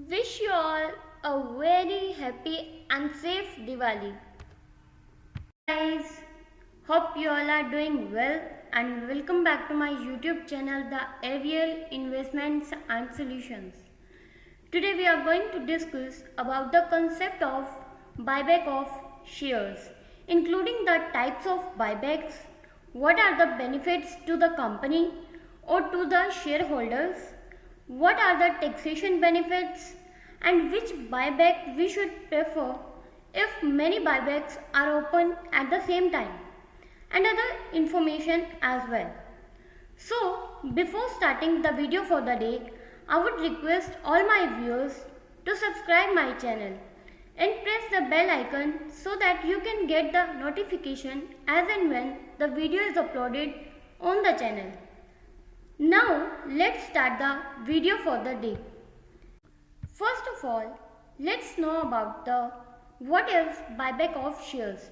Wish you all a very happy and safe Diwali. Guys, hope you all are doing well and welcome back to my YouTube channel, The Aerial Investments and Solutions. Today we are going to discuss about the concept of buyback of shares, including the types of buybacks, what are the benefits to the company or to the shareholders, what are the taxation benefits, and which buyback we should prefer if many buybacks are open at the same time, and other information as well. So, before starting the video for the day, I would request all my viewers to subscribe my channel and press the bell icon so that you can get the notification as and when the video is uploaded on the channel. Now, let's start the video for the day. First of all, let's know about the what is buyback of shares.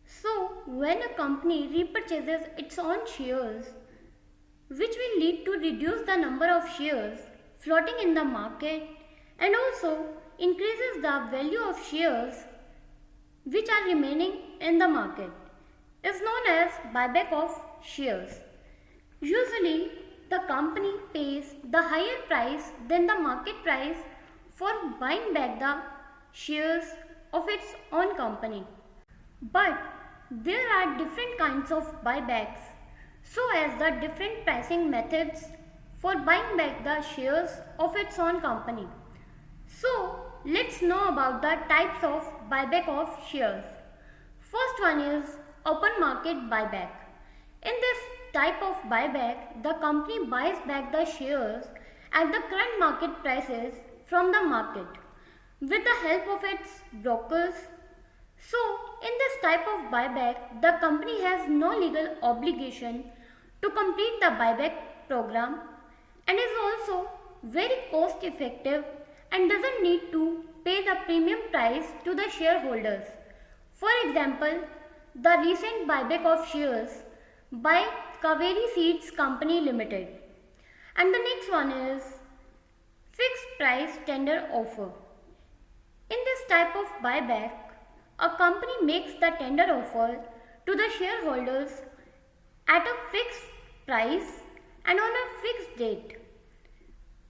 So, when a company repurchases its own shares, which will lead to reduce the number of shares floating in the market and also increases the value of shares which are remaining in the market, is known as buyback of shares. Usually, the company pays the higher price than the market price for buying back the shares of its own company. But there are different kinds of buybacks, so as the different pricing methods for buying back the shares of its own company. So let's know about the types of buyback of shares. First one is open market buyback. In this type of buyback, the company buys back the shares at the current market prices from the market with the help of its brokers. So, in this type of buyback, the company has no legal obligation to complete the buyback program and is also very cost effective and doesn't need to pay the premium price to the shareholders. For example, the recent buyback of shares by Kaveri Seeds Company Limited. And the next one is fixed price tender offer. In this type of buyback, a company makes the tender offer to the shareholders at a fixed price and on a fixed date.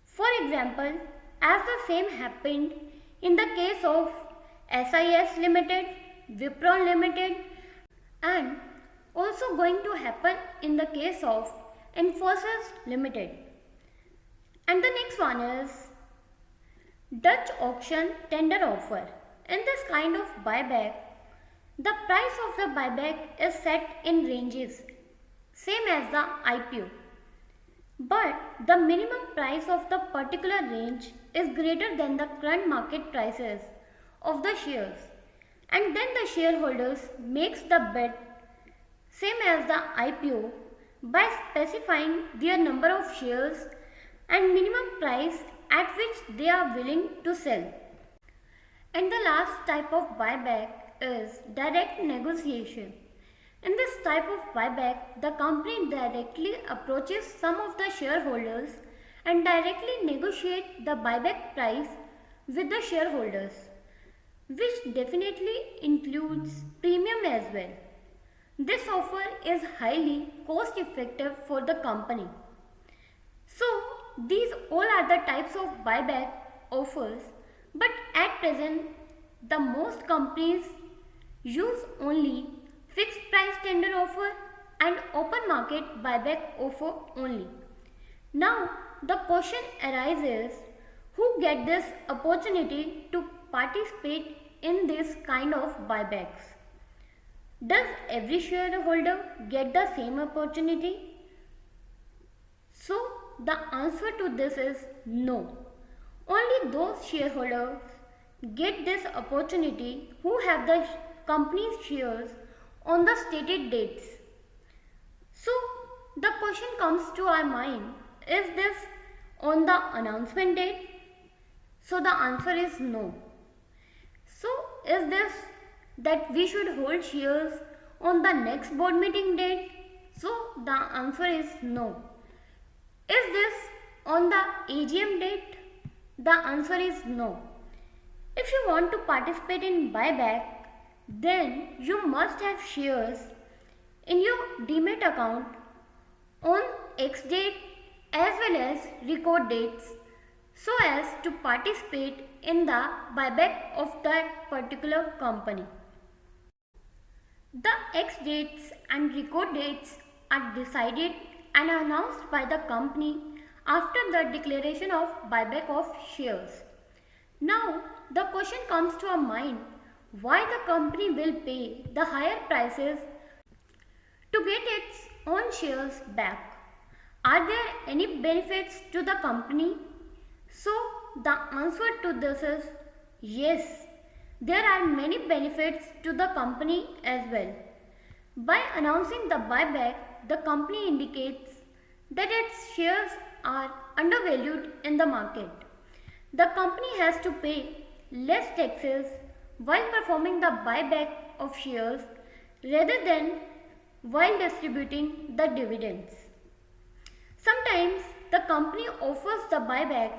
For example, as the same happened in the case of SIS Limited, Wipro Limited, and also going to happen in the case of Infosys Limited. And the next one is Dutch auction tender offer. In this kind of buyback, the price of the buyback is set in ranges, same as the IPO. But the minimum price of the particular range is greater than the current market prices of the shares. And then the shareholders makes the bid same as the IPO by specifying their number of shares and minimum price at which they are willing to sell. And the last type of buyback is direct negotiation. In this type of buyback, the company directly approaches some of the shareholders and directly negotiate the buyback price with the shareholders, which definitely includes premium as well. This offer is highly cost effective for the company. So, these all are the types of buyback offers, but at present, the most companies use only fixed price tender offer and open market buyback offer only. Now, the question arises, who get this opportunity to participate in this kind of buybacks? Does every shareholder get the same opportunity? So, the answer to this is no. Only those shareholders get this opportunity who have the company's shares on the stated dates. So, the question comes to our mind, is this on the announcement date? So, the answer is no. So, is this that we should hold shares on the next board meeting date? So, the answer is no. Is this on the AGM date? The the answer is no. If you want to participate in buyback, then you must have shares in your Demat account on X date as well as record dates so as to participate in the buyback of that particular company. The X dates and record dates are decided and announced by the company after the declaration of buyback of shares. Now, the question comes to our mind why the company will pay the higher prices to get its own shares back. Are there any benefits to the company? So, the answer to this is yes. There are many benefits to the company as well. By announcing the buyback, the company indicates that its shares are undervalued in the market. The company has to pay less taxes while performing the buyback of shares rather than while distributing the dividends. Sometimes the company offers the buyback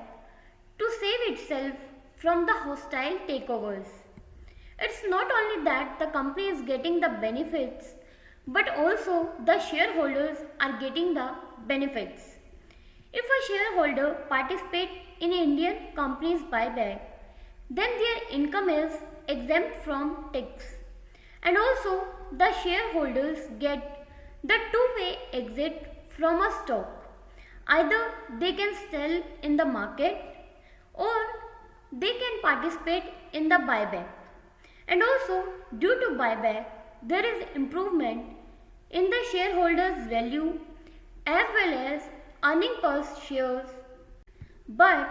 to save itself from the hostile takeovers. It's not only that the company is getting the benefits, but also the shareholders are getting the benefits. If a shareholder participates in Indian company's buyback, then their income is exempt from tax. And also the shareholders get the two-way exit from a stock. Either they can sell in the market or they can participate in the buyback. And also due to buyback, there is improvement in the shareholders' value as well as earning per shares. But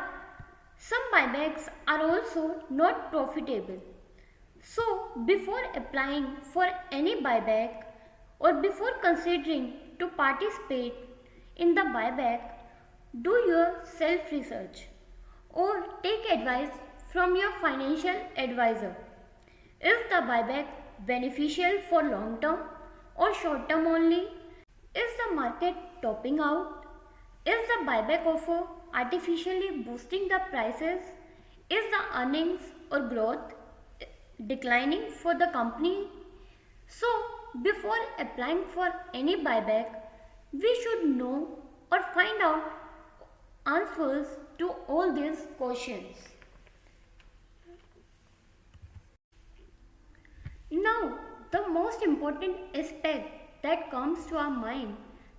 some buybacks are also not profitable. So before applying for any buyback or before considering to participate in the buyback, do your self research or take advice from your financial advisor. Is the buyback beneficial for long term or short term only? Is the market topping out? Is the buyback offer artificially boosting the prices? Is the earnings or growth declining for the company? So, before applying for any buyback, we should know or find out answers to all these questions. Now, the most important aspect that comes to our mind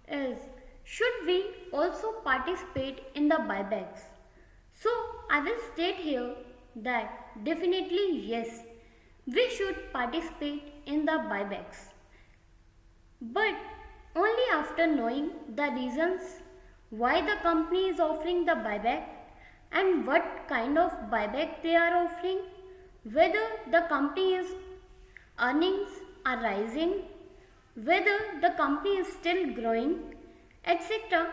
is should we also participate in the buybacks? So, I will state here that definitely yes, we should participate in the buybacks. But only after knowing the reasons why the company is offering the buyback and what kind of buyback they are offering, whether the company's earnings are rising, whether the company is still growing, etc.,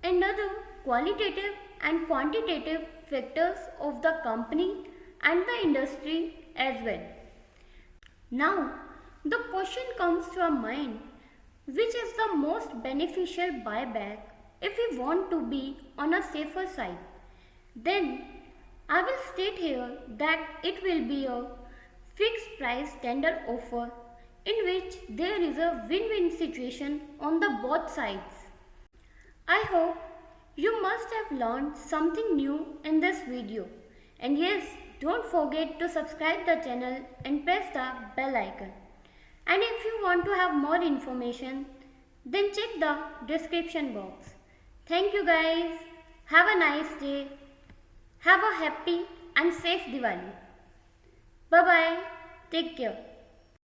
and other qualitative and quantitative factors of the company and the industry as well. Now, the question comes to our mind which is the most beneficial buyback if we want to be on a safer side? Then I will state here that it will be a fixed price tender offer in which there is a win-win situation on the both sides. I hope you must have learned something new in this video. And yes, don't forget to subscribe the channel and press the bell icon. And if you want to have more information, then check the description box. Thank you guys. Have a nice day. Have a happy and safe Diwali. Bye bye. Take care.